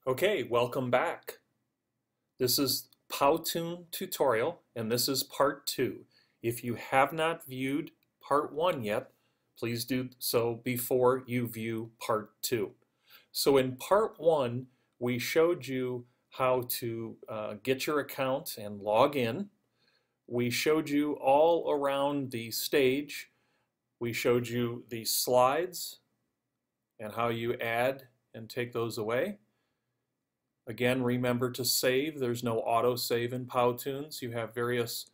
Okay, welcome back. This is Powtoon tutorial, and this is part 2. If you have not viewed part 1 yet, please do so before you view part 2. So in part 1, we showed you how to get your account and log in. We showed you all around the stage. We showed you the slides and how you add and take those away. Again, remember to save. There's no auto-save in Powtoons. You have various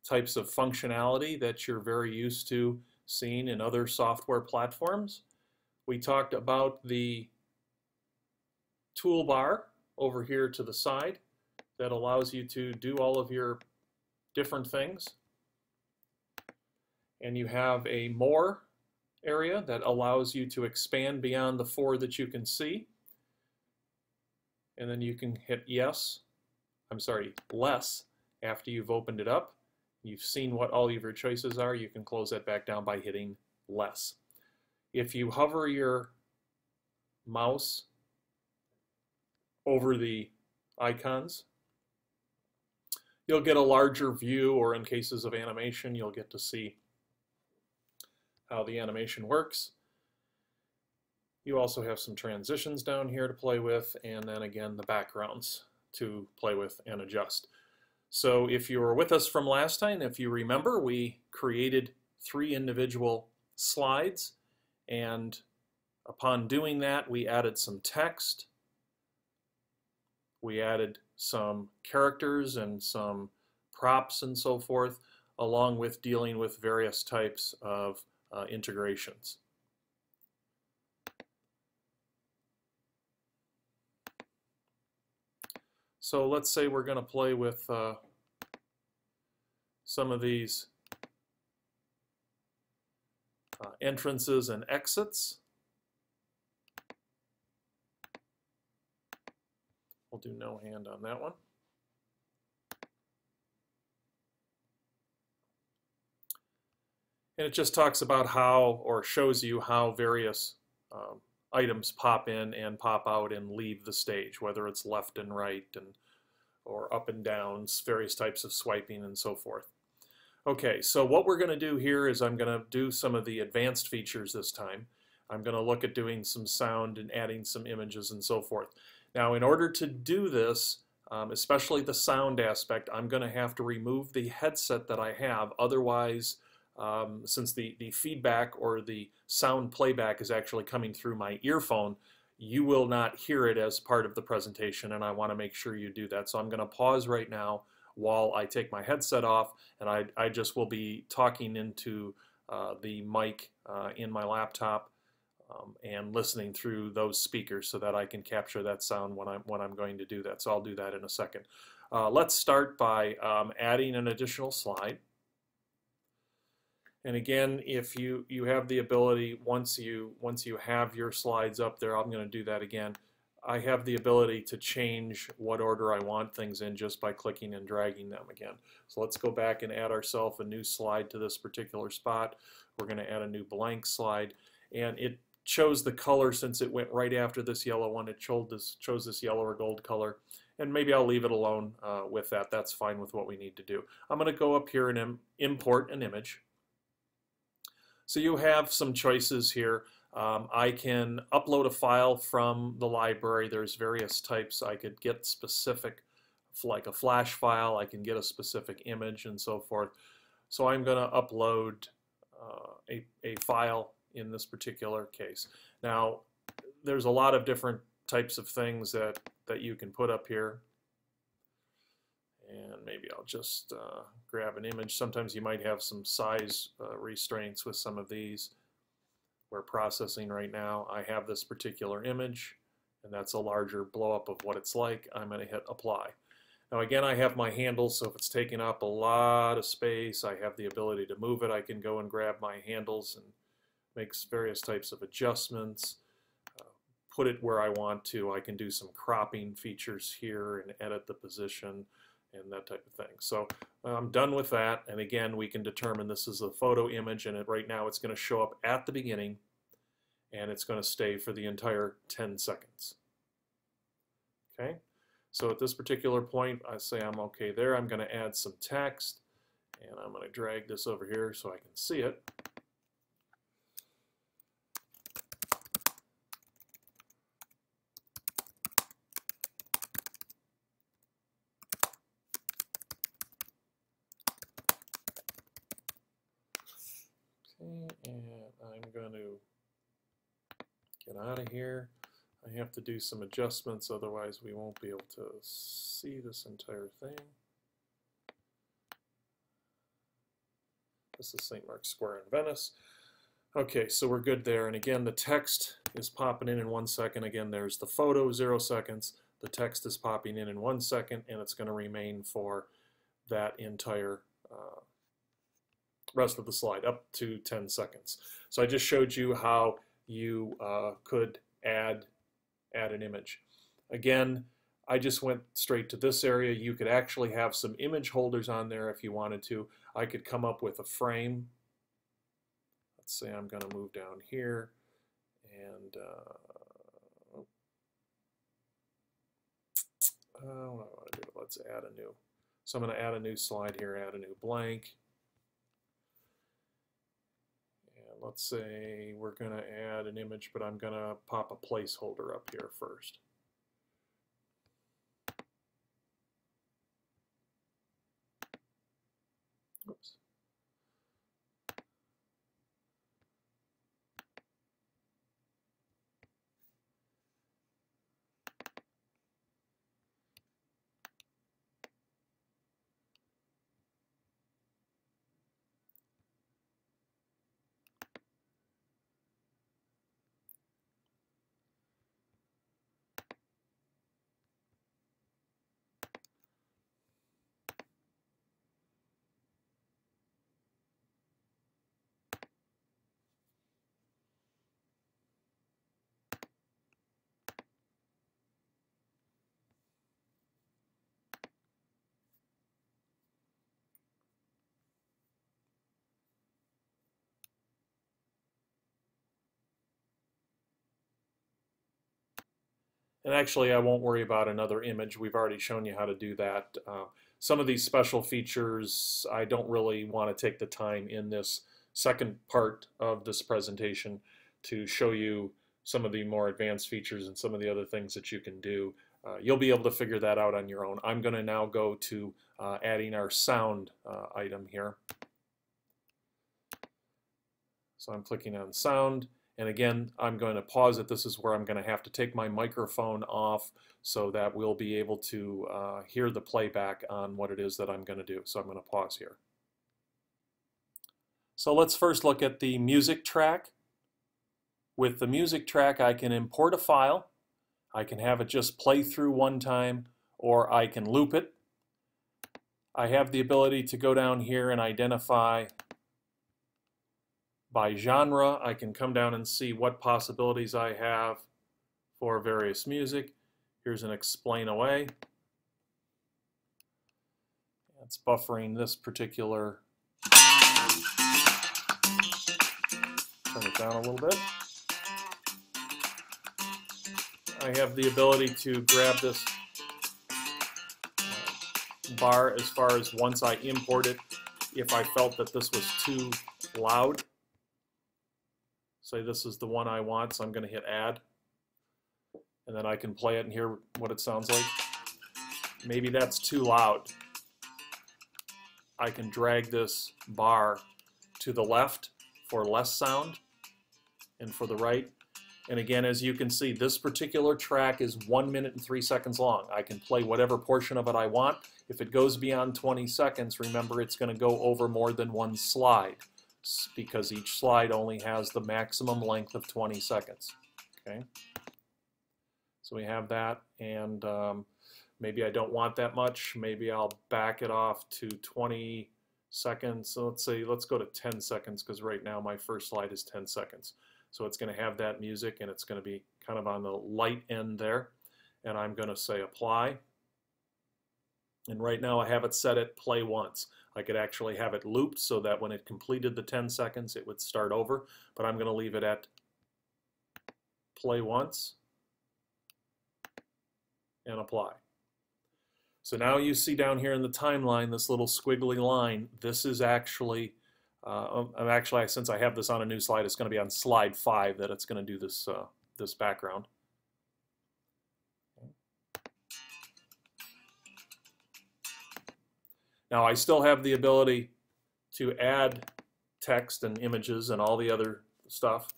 types of functionality that you're very used to seeing in other software platforms. We talked about the toolbar over here to the side that allows you to do all of your different things. And you have a More area that allows you to expand beyond the 4 that you can see. And then you can hit less after you've opened it up. You've seen what all of your choices are. You can close that back down by hitting less. If you hover your mouse over the icons, you'll get a larger view, or in cases of animation, you'll get to see how the animation works. You also have some transitions down here to play with, and then again the backgrounds to play with and adjust. So if you were with us from last time, if you remember, we created 3 individual slides, and upon doing that we added some text, we added some characters and some props and so forth, along with dealing with various types of integrations. So let's say we're going to play with some of these entrances and exits. We'll do no hand on that one. And it just talks about how, or shows you how various items pop in and pop out and leave the stage, whether it's left and right or up and down, various types of swiping and so forth. Okay, so what we're going to do here is I'm going to do some of the advanced features this time. I'm going to look at doing some sound and adding some images and so forth. Now, in order to do this, especially the sound aspect, I'm going to have to remove the headset that I have. Otherwise, since the feedback or the sound playback is actually coming through my earphone, you will not hear it as part of the presentation, and I want to make sure you do that. So I'm going to pause right now while I take my headset off, and I just will be talking into the mic in my laptop and listening through those speakers so that I can capture that sound when I'm going to do that. So I'll do that in a second. Let's start by adding an additional slide. And again, if you have the ability, once you have your slides up there, I'm going to do that again. I have the ability to change what order I want things in just by clicking and dragging them again. So let's go back and add ourselves a new slide to this particular spot. We're going to add a new blank slide, and it chose the color since it went right after this yellow one. It chose this yellow or gold color, and maybe I'll leave it alone with that. That's fine with what we need to do. I'm going to go up here and import an image. So you have some choices here. I can upload a file from the library. There's various types. I could get specific, like a flash file. I can get a specific image and so forth. So I'm going to upload a file in this particular case. Now, there's a lot of different types of things that you can put up here. And maybe I'll just grab an image. Sometimes you might have some size restraints with some of these. We're processing right now. I have this particular image, and that's a larger blow-up of what it's like. I'm going to hit apply. Now again, I have my handles, so if it's taking up a lot of space, I have the ability to move it. I can go and grab my handles and make various types of adjustments, put it where I want to. I can do some cropping features here and edit the position and that type of thing. So I'm done with that, and again we can determine this is a photo image, and right now it's going to show up at the beginning and it's going to stay for the entire 10 seconds. Okay, so at this particular point, I say I'm okay there. I'm going to add some text, and I'm going to drag this over here so I can see it. Okay, and I'm going to get out of here. I have to do some adjustments, otherwise we won't be able to see this entire thing. This is St. Mark's Square in Venice. Okay, so we're good there. And again, the text is popping in 1 second. Again, there's the photo, 0 seconds. The text is popping in 1 second, and it's going to remain for that entire rest of the slide, up to 10 seconds. So I just showed you how you could add an image. Again, I just went straight to this area. You could actually have some image holders on there if you wanted to. I could come up with a frame. Let's say I'm going to move down here, and what do I want to do? Let's add a new. So I'm going to add a new slide here, add a new blank. And let's say we're going to add an image, but I'm going to pop a placeholder up here first. Oops. And actually, I won't worry about another image. We've already shown you how to do that. Some of these special features, I don't really want to take the time in this second part of this presentation to show you some of the more advanced features and some of the other things that you can do. You'll be able to figure that out on your own. I'm going to now go to adding our sound item here. So I'm clicking on sound. And again, I'm going to pause it. This is where I'm going to have to take my microphone off so that we'll be able to hear the playback on what it is that I'm going to do. So I'm going to pause here. So let's first look at the music track. With the music track, I can import a file. I can have it just play through one time, or I can loop it. I have the ability to go down here and identify by genre. I can come down and see what possibilities I have for various music. Here's an explain away. It's buffering this particular. Turn it down a little bit. I have the ability to grab this bar as far as once I import it, if I felt that this was too loud. Say this is the one I want, so I'm going to hit add. And then I can play it and hear what it sounds like. Maybe that's too loud. I can drag this bar to the left for less sound and for the right. And again, as you can see, this particular track is 1 minute and 3 seconds long. I can play whatever portion of it I want. If it goes beyond 20 seconds, remember it's going to go over more than one slide, because each slide only has the maximum length of 20 seconds. Okay, so we have that, and maybe I don't want that much. Maybe I'll back it off to 20 seconds. So let's go to 10 seconds, because right now my first slide is 10 seconds. So it's going to have that music, and it's going to be kind of on the light end there. And I'm going to say apply. And right now I have it set at play once. I could actually have it looped so that when it completed the 10 seconds, it would start over. But I'm going to leave it at play once. and apply. So now you see down here in the timeline this little squiggly line. This is actually, since I have this on a new slide, it's going to be on slide 5 that it's going to do this, this background. Now I still have the ability to add text and images and all the other stuff.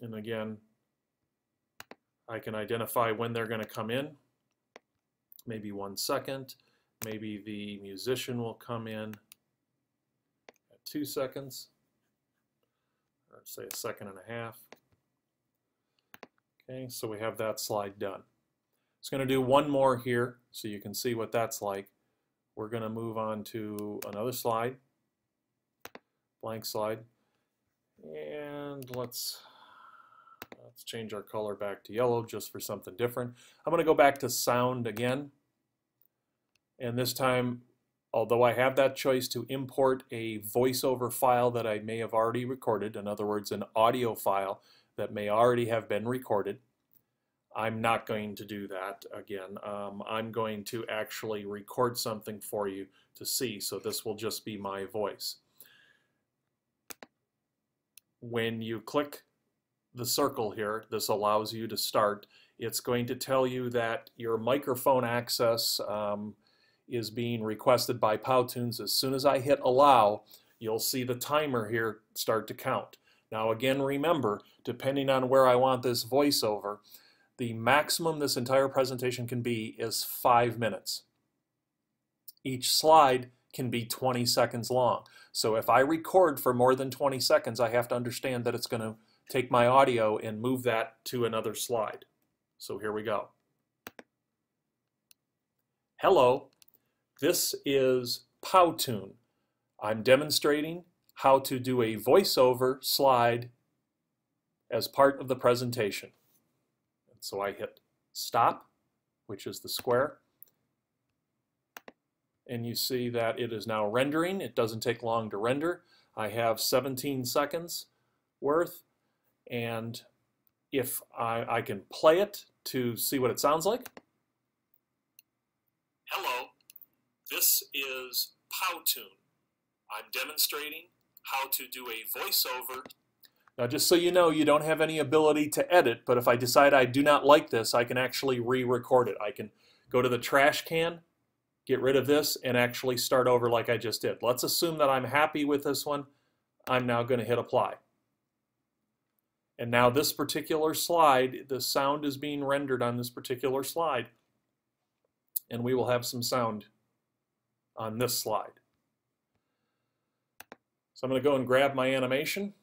And again, I can identify when they're going to come in, maybe 1 second. Maybe the musician will come in at 2 seconds, or say 1.5 seconds. Okay, so we have that slide done. It's going to do one more here so you can see what that's like. We're going to move on to another slide, blank slide, and let's change our color back to yellow just for something different. I'm going to go back to sound again. And this time, although I have that choice to import a voiceover file that I may have already recorded, in other words, an audio file that may already have been recorded, I'm not going to do that again. I'm going to actually record something for you to see, so this will just be my voice. When you click the circle here, this allows you to start. It's going to tell you that your microphone access is being requested by Powtoons. As soon as I hit allow, you'll see the timer here start to count. Now again, remember, depending on where I want this voiceover, the maximum this entire presentation can be is 5 minutes. Each slide can be 20 seconds long. So if I record for more than 20 seconds, I have to understand that it's going to take my audio and move that to another slide. So here we go. Hello. This is Powtoon. I'm demonstrating how to do a voiceover slide as part of the presentation. And so I hit stop, which is the square, and you see that it is now rendering. It doesn't take long to render. I have 17 seconds worth, and if I can play it to see what it sounds like. Hello. This is Powtoon. I'm demonstrating how to do a voiceover. Now just so you know, you don't have any ability to edit, but if I decide I do not like this, I can actually re-record it. I can go to the trash can, get rid of this, and actually start over like I just did. Let's assume that I'm happy with this one. I'm now going to hit apply. And now this particular slide, the sound is being rendered on this particular slide, and we will have some sound on this slide. So I'm going to go and grab my animation,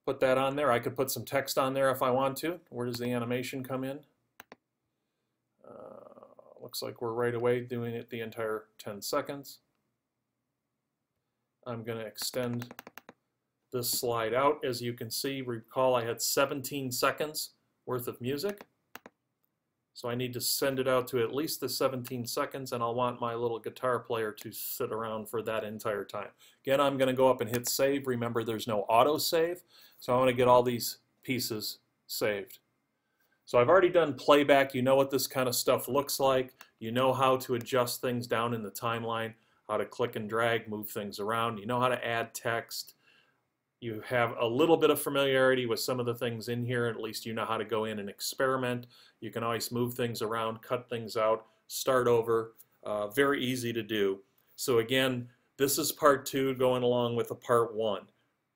put that on there. I could put some text on there if I want to. Where does the animation come in? Looks like we're right away doing it the entire 10 seconds. I'm going to extend this slide out. As you can see, recall I had 17 seconds worth of music. So I need to send it out to at least the 17 seconds, and I'll want my little guitar player to sit around for that entire time. Again, I'm going to go up and hit save. Remember, there's no auto save, so I want to get all these pieces saved. So I've already done playback. You know what this kind of stuff looks like. You know how to adjust things down in the timeline, how to click and drag, move things around. You know how to add text. You have a little bit of familiarity with some of the things in here. At least you know how to go in and experiment. You can always move things around, cut things out, start over. Very easy to do. So again, this is part 2 going along with the part 1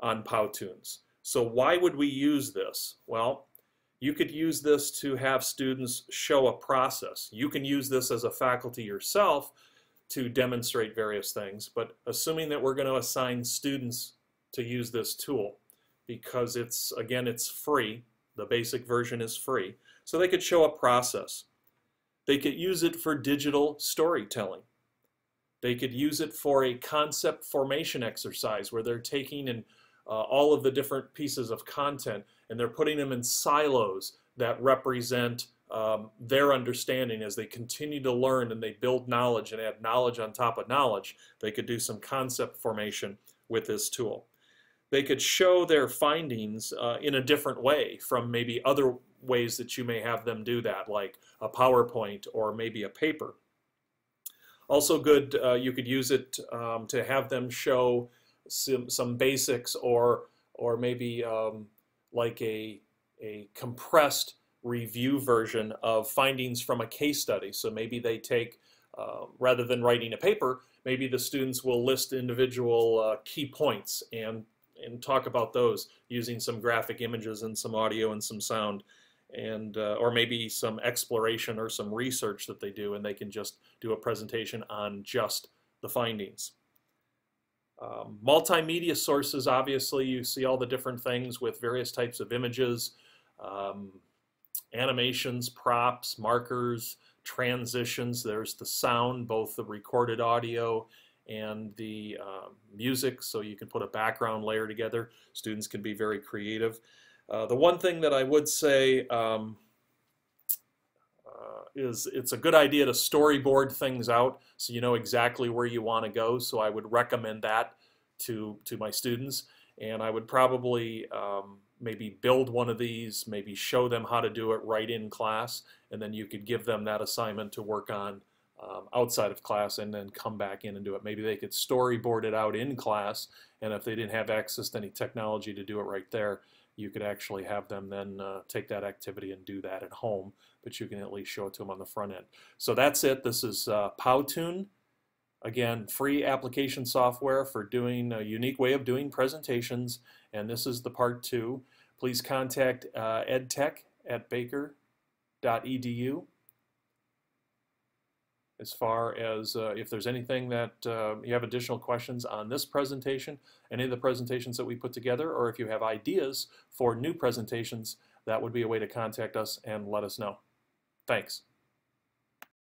on Powtoons. So why would we use this? Well, you could use this to have students show a process. You can use this as a faculty yourself to demonstrate various things, but assuming that we're going to assign students to use this tool, because it's, again, it's free. The basic version is free. So they could show a process. They could use it for digital storytelling. They could use it for a concept formation exercise where they're taking in all of the different pieces of content and they're putting them in silos that represent their understanding as they continue to learn and they build knowledge and add knowledge on top of knowledge. They could do some concept formation with this tool. They could show their findings in a different way from maybe other ways that you may have them do that, like a PowerPoint or maybe a paper. Also good, you could use it to have them show some basics or maybe like a compressed review version of findings from a case study. So maybe they take, rather than writing a paper, maybe the students will list individual key points and talk about those using some graphic images and some audio and some sound, and or maybe some exploration or some research that they do, and they can just do a presentation on just the findings. Multimedia sources, obviously you see all the different things with various types of images, animations, props, markers, transitions. There's the sound, both the recorded audio and the music, so you can put a background layer together. Students can be very creative. The one thing that I would say is it's a good idea to storyboard things out so you know exactly where you want to go. So I would recommend that to my students, and I would probably maybe build one of these, maybe show them how to do it right in class, and then you could give them that assignment to work on outside of class and then come back in and do it. Maybe they could storyboard it out in class, and if they didn't have access to any technology to do it right there, you could actually have them then take that activity and do that at home, but you can at least show it to them on the front end. So that's it. This is Powtoon. Again, free application software for doing a unique way of doing presentations, and this is the part 2. Please contact edtech@baker.edu as far as if there's anything that you have additional questions on this presentation, any of the presentations that we put together, or if you have ideas for new presentations, that would be a way to contact us and let us know. Thanks.